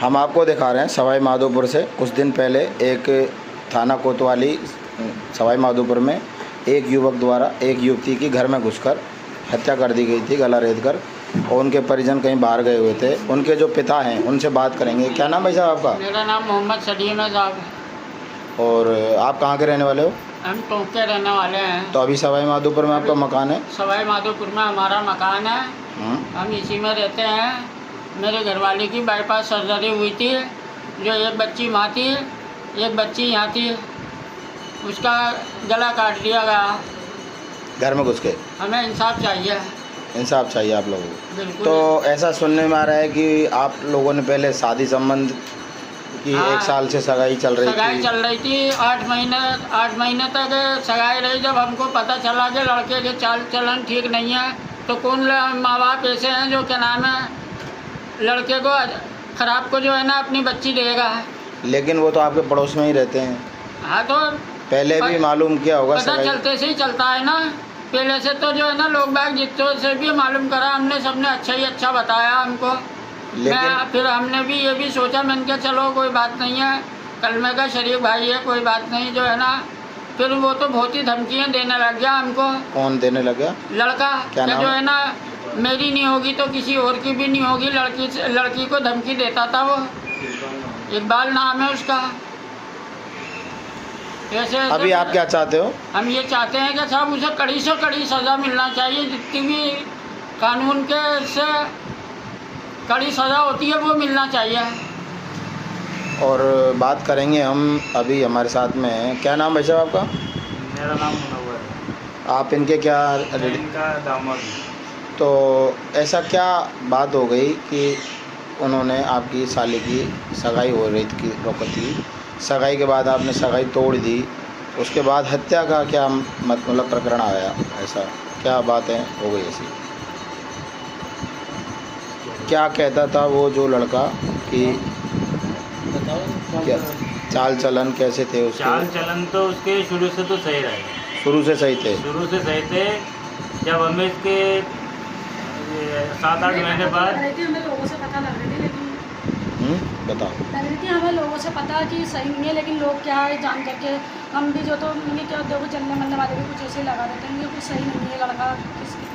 हम आपको दिखा रहे हैं सवाई माधोपुर से कुछ दिन पहले एक थाना कोतवाली सवाई माधोपुर में एक युवक द्वारा एक युवती की घर में घुसकर हत्या कर दी गई थी, गला रेत कर, और उनके परिजन कहीं बाहर गए हुए थे। उनके जो पिता हैं उनसे बात करेंगे। क्या नाम है साहब आपका? मेरा नाम मोहम्मद सलीम है साहब। और आप कहाँ के रहने वाले हो? हम टोंक के रहने वाले हैं। तो अभी सवाई माधोपुर में आपका मकान है? सवाई माधोपुर में हमारा मकान है। हम इसी में रहते हैं। मेरे घरवाले की बाईपास सर्जरी हुई थी, जो एक बच्ची वहाँ थी, एक बच्ची यहाँ थी, उसका गला काट दिया गया। घर में घुस के? हमें इंसाफ चाहिए। इंसाफ चाहिए आप लोगों को? बिल्कुल। तो ऐसा सुनने में आ रहा है कि आप लोगों ने पहले शादी संबंध की, हाँ, 1 साल से सगाई चल रही थी। 8 महीने तक सगाई रही। जब हमको पता चला कि लड़के के चाल चलन ठीक नहीं है, तो कौन माँ बाप ऐसे हैं जो क्या नाम है लड़के को ख़राब को जो है ना अपनी बच्ची देगा। लेकिन वो तो आपके पड़ोस में ही रहते हैं। हाँ, तो पहले भी मालूम किया होगा? पता चलते से ही चलता है ना। पहले से तो जो है ना लोग बाग जितों से भी मालूम करा हमने, सबने अच्छा ही अच्छा बताया हमको। लेकिन फिर हमने भी ये भी सोचा, मैंने कहा चलो कोई बात नहीं है, कलमे का शरीफ भाई है, कोई बात नहीं जो है ना। फिर वो तो बहुत ही धमकियाँ देने लग गया हमको। कौन देने लगा? लड़का। क्या नाम? जो है ना मेरी नहीं होगी तो किसी और की भी नहीं होगी, लड़की को धमकी देता था वो। इकबाल नाम है उसका। ऐसे अभी आप क्या चाहते हो? हम ये चाहते हैं कि साहब उसे कड़ी से कड़ी सज़ा मिलना चाहिए, जितनी भी कानून के से कड़ी सज़ा होती है वो मिलना चाहिए। और बात करेंगे हम, अभी हमारे साथ में हैं। क्या नाम है साहब आपका? मेरा नाम मुनव्वर है। आप इनके क्या? इनका दामाद हूँ। तो ऐसा क्या बात हो गई कि उन्होंने आपकी साली की सगाई हो रही थी, रोकत थी, सगाई के बाद आपने सगाई तोड़ दी, उसके बाद हत्या का क्या मतलब प्रकरण आया? ऐसा क्या बात है हो गई ऐसी? क्या कहता था वो जो लड़का कि क्या चाल चलन कैसे थे उसके? चाल चलन तो उसके शुरू से तो सही रहे। शुरू से सही थे? शुरू से सही थे। जब हमें इसके 7-8 महीने बाद हमें लोगों से पता लग रही थी, लेकिन बताओ। लग रही थी हमें लोगों से पता कि सही नहीं है, लेकिन लोग क्या है जान करके हम भी जो तो मुझे क्या देखो चलने मरने वाले भी कुछ ऐसे ही लगा देते हैं कि कुछ सही नहीं है लड़का।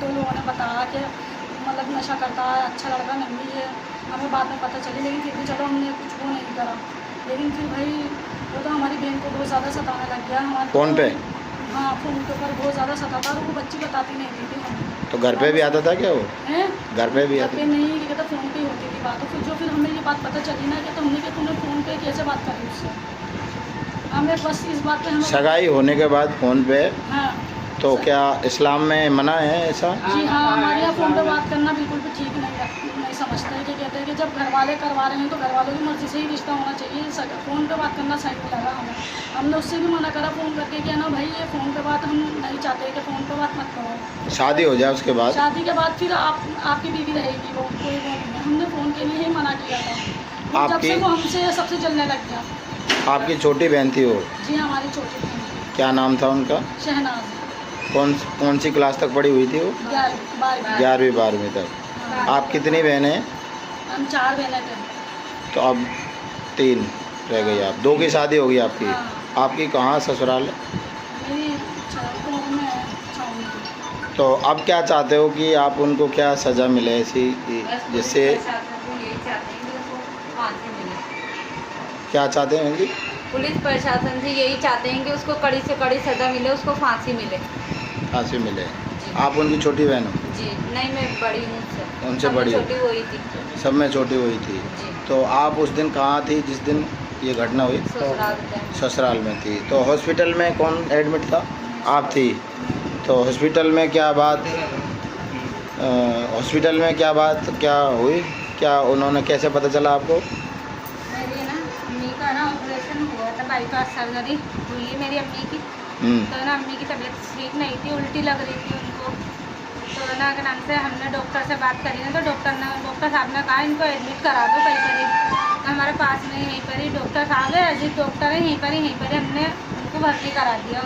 तो लोगों ने बताया कि मतलब नशा करता है, अच्छा लड़का नहीं है। हमें बाद में पता चली, लेकिन फिर भी चलो हमने कुछ वो नहीं करा। लेकिन फिर भाई वो तो हमारी बहन को बहुत ज़्यादा सताने लग गया। हमारे फ़ोन पे? हाँ, फ़ोन के ऊपर बहुत ज़्यादा सताता, और वो बच्ची बताती नहीं थी हमें। तो घर पे भी आता था क्या वो? हैं? घर पे भी घर आता? पे नहीं, ये कहता फ़ोन पे ही होती थी बात। तो फिर हमें ये बात पता चली ना कि तो हमने कि तूने फ़ोन पे कैसे बात करी उससे। हमें बस इस बात पे हमें सगाई होने के बाद फ़ोन पे? हाँ। तो क्या इस्लाम में मना है ऐसा? जी हाँ, हमारे यहाँ फ़ोन पे बात करना बिल्कुल भी ठीक नहीं समझते हैं। कि कहते हैं कि जब घर वाले करवा रहे हैं तो घर वालों की मर्ज़ी से ही रिश्ता होना चाहिए। फ़ोन पे बात करना सही नहीं लगा हमें। हमने उससे भी मना करा फ़ोन करके कि ना भाई ये फ़ोन पे बात हम नहीं चाहते कि फ़ोन पे बात मत करो। शादी हो जाए उसके बाद? शादी के बाद फिर आपकी बीवी रहेगी, वो कोई वो नहीं है। हमने फ़ोन के लिए ही मना किया था। जब से वो हमसे सबसे जलने लग गया। आपकी छोटी बहन थी वो? जी, हमारी छोटी बहन। क्या नाम था उनका? शहनाज। कौन सी क्लास तक पढ़ी हुई थी वो? 11वीं 12वीं तक। हाँ। आप कितनी बहनें हैं? हम 4 बहनें थे। तो अब 3 रह गई। आप 2 की शादी होगी आपकी? हाँ। आपकी कहाँ ससुराल है? मेरी टोंक में छावनी थी। तो अब क्या चाहते हो कि आप उनको क्या सज़ा मिले ऐसी जिससे? क्या चाहते हैं जी? पुलिस प्रशासन से यही चाहते हैं कि उसको कड़ी से कड़ी सज़ा मिले, उसको फांसी मिले। फांसी मिले। आप उनकी छोटी बहन हो? जी नहीं, मैं बड़ी हूँ उससे। उनसे बड़ी हो? छोटी हुई थी। सब में छोटी हुई थी। जी। तो आप उस दिन कहाँ थी जिस दिन ये घटना हुई? ससुराल में। ससुराल में थी। तो हॉस्पिटल में कौन एडमिट था? आप थी। तो हॉस्पिटल में क्या बात क्या हुई? क्या उन्होंने कैसे पता चला आपको? मेरी ना अम्मी का ना ऑपरेशन हुआ था, बाईपास सर्जरी हुई है मेरी अम्मी की। तो ना अम्मी की तबीयत ठीक नहीं थी, उल्टी लग रही थी उनको। तो ना के नाम से हमने डॉक्टर से बात करी ना, तो डॉक्टर साहब ने कहा इनको एडमिट करा दो कहीं पर। हमारे पास में यहीं पर ही डॉक्टर साहब है, अजीत डॉक्टर है, यहीं पर ही हमने उनको भर्ती करा दिया।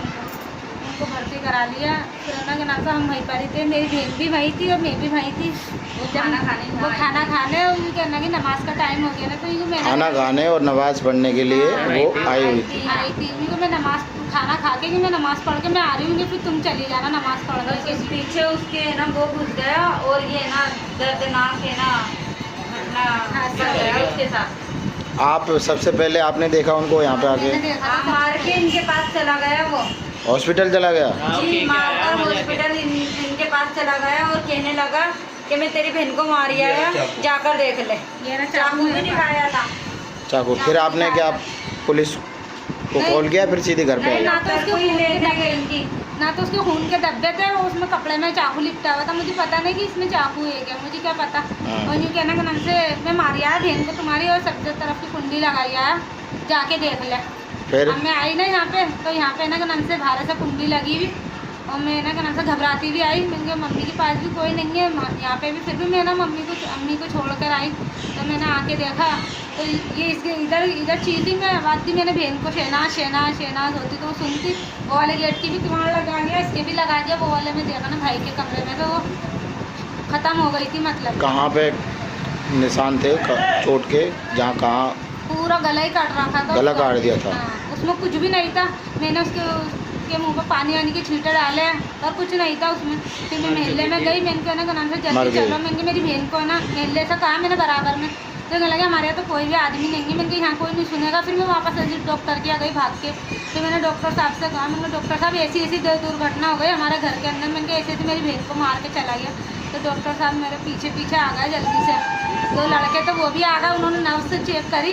उनको भर्ती करा लिया। फिर उन्होंने नाम से हम वहीं पर ही थे, मेरी बहन भी वहीं थी और मैं भी वहीं थी। वो खाना खाने उनके कहना कि नमाज का टाइम हो गया ना, तो इनको मैं खाना खाने और नमाज़ पढ़ने के लिए वो आई हुई थी। इनको मैं नमाज खाना खा के कि मैं नमाज पढ़ के मैं आ रही हूँ, फिर तुम चली जाना नमाज पढ़ के। पीछे उसके है ना वो घुस गया और ये ना दर्दनाक है ना घटना उसके साथ। आप सबसे पहले आपने देखा उनको यहाँ पे आके? मैंने देखा था। मार के इनके पास चला गया वो हॉस्पिटल चला गया? जी, मारकर हॉस्पिटल इनके पास चला गया और कहने लगा कि मैं तेरी बहन को मार आया, जाकर देख ले। ये ना चाकू भी दिखाया था। चाकू। फिर आपने क्या पुलिस को कॉल किया, फिर सीधे घर पे नहीं, आए? ना तो उसके कोई खून ले के गए धब्बे इनकी। ना तो उसके खून के धब्बे थे, वो उसमें कपड़े में चाकू लिपटा हुआ था। मुझे पता नहीं कि इसमें चाकू है क्या, मुझे क्या पता। हाँ। और यूँ कहना कि नाम से मैं मारी आया बहन को तुम्हारी और सब तरफ की कुंडली लगाई आया, जाके देख ले। फिर अब मैं आई ना यहाँ पे, तो यहाँ पे ना कि नाम से बाहर से कुंडली लगी हुई और मैं ना कि नाम से घबराती भी आई। मैंने कहा मम्मी के पास भी कोई नहीं है यहाँ पे भी, फिर भी मैं ना अम्मी को छोड़ कर आई। तो मैंने आके देखा तो ये इसके इधर चीज़ी में आवाज़ थी। मैंने बहन को शहनाज होती तो वो सुनती। वो वाले गेट की भी किवाड़ लगा दिया, इसके भी लगा दिया। वो वाले में देखा ना भाई के कमरे में, तो वो ख़त्म हो गई थी। मतलब कहाँ पे निशान थे चोट के? जहाँ कहाँ? पूरा गला ही काट रहा था। गला काट दिया था? हाँ, उसमें कुछ भी नहीं था। मैंने उसके मुंह पर पानी वानी के छींटे डाले और कुछ नहीं था उसमें। फिर मैं महल्ले में गई, मैंने कहना नाम से मर जल्दी गई। चलो। मैंने मेरी बहन को ना महल्ले से कहा मैंने बराबर में, तो कहने लगा हमारे यहाँ तो कोई भी आदमी नहीं है। मैंने कहा यहाँ कोई नहीं सुनेगा। फिर मैं वापस डॉक्टर के आ गई भाग के। फिर मैंने डॉक्टर साहब से कहा, मैंने डॉक्टर साहब ऐसी दुर्घटना हो गई हमारे घर के अंदर। मैंने कहा ऐसे मेरी बहन को मार के चला गया। तो डॉक्टर साहब मेरे पीछे आ गए जल्दी से। दो लड़के तो वो भी आ गए, उन्होंने नर्स से चेक करी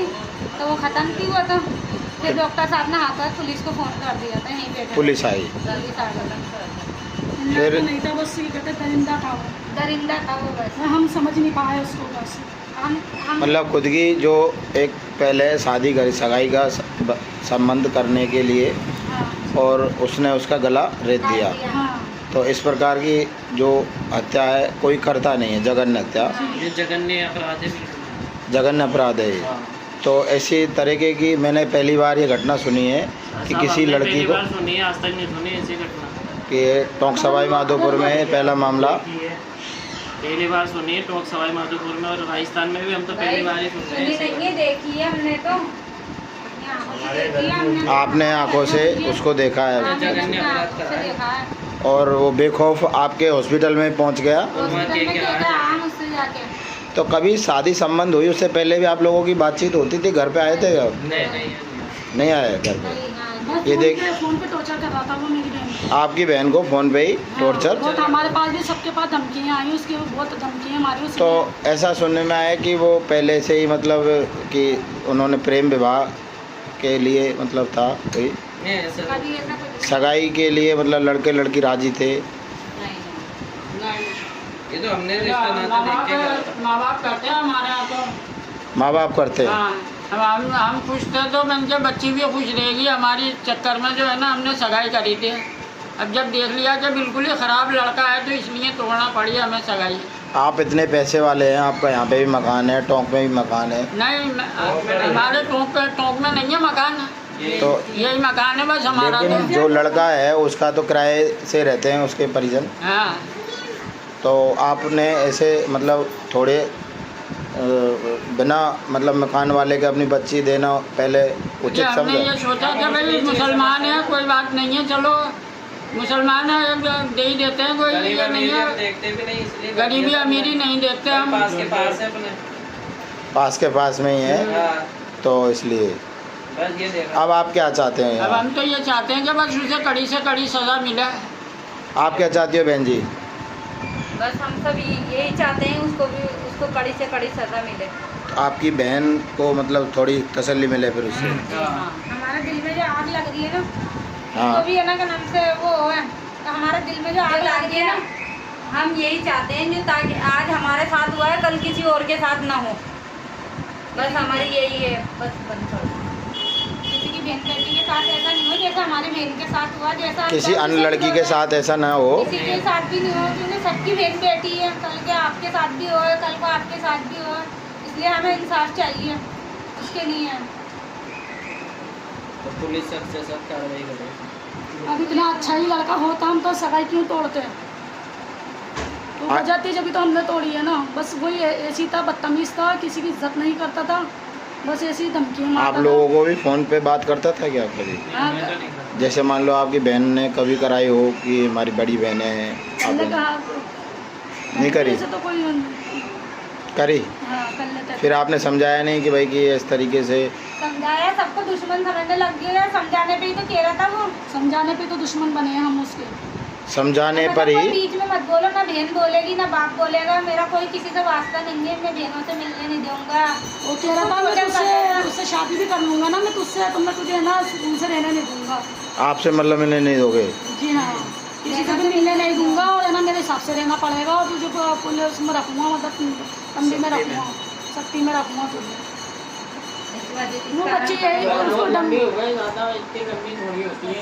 तो वो ख़त्म थी वो तो। फिर डॉक्टर साहब ने आकर पुलिस को फ़ोन कर दिया था, यहीं पे पुलिस आई? पुलिस आ गई। फिर नहीं था, बस ये कहते दरिंदा था वो। दरिंदा था वो बस। हम समझ नहीं पाए उसको बस। हम मतलब खुद की जो एक पहले शादी करी, सगाई का संबंध करने के लिए, हाँ, और उसने उसका गला रेत दिया। हाँ, तो इस प्रकार की जो हत्या है कोई करता नहीं है, जघन्य हत्या, ये जघन्य अपराध है। जघन्य अपराध है ये। तो ऐसी तरीके की मैंने पहली बार ये घटना सुनी है कि किसी लड़की को, सुनी है, आज तक नहीं सुनी ऐसी घटना। कि टोंक सवाई माधोपुर में पहला मामला पहली बार सुनी है टोंक सवाई माधोपुर में, और राजस्थान में भी हम तो पहली बार ही सुन रहे सुनी हैं। नहीं है, देखी है हमने तो। अपनी आँखों से देखी है हमने। आपने आंखों से उसको देखा हाँ, है, मैंने जघन्य अपनी अपराध आँखों से करा है। देखा है। और वो बेखौफ आपके हॉस्पिटल में पहुंच गया। हॉस्पिटल में क्या कहा मुझसे जाके। तो कभी शादी संबंध हुई उससे पहले भी आप लोगों की बातचीत होती थी? घर पे आए थे अब? नहीं आए घर पे? हाँ, ये देख, फोन पे टॉर्चर कर रहा था वो मेरी बहन को। आपकी बहन को फ़ोन पे ही टॉर्चर? बहुत हमारे पास भी सबके पास धमकियाँ आई, उसकी बहुत धमकियाँ मारी उसने। तो ऐसा सुनने में आया कि वो पहले से ही मतलब कि उन्होंने प्रेम विवाह के लिए मतलब था कोई कभी ऐसा कुछ सगाई के लिए, मतलब लड़के लड़की राजी थे? ये तो हमने रिश्ता नाता देख के करा था। माँ बाप करते हैं हमारे यहाँ तो। माँ बाप करते हैं? हाँ, हम खुश थे तो मैंने कहा बच्ची भी खुश रहेगी। हमारी चक्कर में जो है ना हमने सगाई करी थी। अब जब देख लिया कि बिल्कुल ही ख़राब लड़का है तो इसलिए तोड़ना पड़ी हमें सगाई। आप इतने पैसे वाले हैं, आपका यहाँ पे भी मकान है, टोंक में भी मकान है, नहीं, हमारे टोंक में नहीं है मकान, तो यही मकान है बस हमारा। लेकिन तो जो लड़का है उसका तो किराए से रहते हैं उसके परिजन। हाँ, तो आपने ऐसे मतलब थोड़े बिना मतलब मकान वाले के अपनी बच्ची देना पहले उचित हमने समझा? ये सोचा कि भाई मुसलमान है, कोई बात नहीं है, चलो मुसलमान है दे ही देते हैं, कोई गरीब ये नहीं अमीरी हम है। देखते भी नहीं, इसलिए गरीबी अमीरी नहीं देखते हम। पास के पास है अपने। पास के पास में ही है, हाँ, तो इसलिए बस ये देखा। अब आप क्या चाहते हैं अब यहाँ? हम तो ये चाहते हैं कि बस उसे कड़ी से कड़ी सज़ा मिले। आप क्या चाहती हो बहन जी? बस हम सब यही चाहते हैं, उसको कड़ी से कड़ी सजा मिले। आपकी बहन को मतलब थोड़ी तसल्ली मिले फिर उससे? हमारे दिल में जो आग लग रही है ना, हाँ। तो भी है ना का नाम से वो है, तो हमारे दिल में जो आग लग रही है ना, हम यही चाहते हैं जो ताकि आज हमारे साथ हुआ है कल किसी और के साथ ना हो। बस हमारी यही है, बस बंद कर दो। किसी की बहन बेटी के साथ ऐसा नहीं हो जैसा हमारी बहन के साथ हुआ, जैसा किसी अन्य लड़की के साथ ऐसा ना हो। किसी के साथ भी नहीं हो, क्योंकि सबकी बहन बेटी है। कल के आपके साथ भी हो, कल को आपके साथ भी हो, इसलिए हमें इंसाफ चाहिए उसके लिए। तो पुलिस सख्त से सख्त कार्रवाई करे। अब इतना अच्छा ही लड़का होता हम तो सगाई क्यों तोड़ते? तो वजह थी जब तो हमने तोड़ी है ना, बस वही ऐसी था, बदतमीज था, किसी की इज्जत नहीं करता था, बस ऐसी धमकी आप मारता लोगों को भी फ़ोन पे बात करता था क्या कभी? हाँ, जैसे मान लो आपकी बहन ने कभी कराई हो कि हमारी बड़ी बहनें हैं, हमने आपने कहा नहीं करी? ऐसे तो कोई करी? हाँ कर लेते। फिर आपने समझाया नहीं कि भाई कि इस तरीके से? समझाया, सबको दुश्मन समझने लग गया, समझाने पे ही तो कह रहा था वो। समझाने पे तो दुश्मन बने हैं हम उसके। समझाने मतलब पर कोई ही बीच में मत बोलो, ना बहन बोलेगी ना बाप बोलेगा, मेरा कोई किसी से वास्ता नहीं है, मैं बहनों से मिलने नहीं दूंगा। वो कह रहा था मैं उससे शादी भी कर लूँगा ना, मैं तुझसे, तो मैं तुझे ना उनसे रहने नहीं दूँगा। आपसे मतलब मिलने नहीं दोगे? जी हाँ, किसी से भी मिलने नहीं दूँगा, और है ना मेरे हिसाब से रहना पड़ेगा, और तुझे पुलिस में रखूँगा, मतलब तंबी में रखूँगा, सख्ती में रखूँगा तुझे। इस वजह से वो बच्ची यही उसको लंबी हो गई, ज़्यादा इतनी लंबी थोड़ी होती है।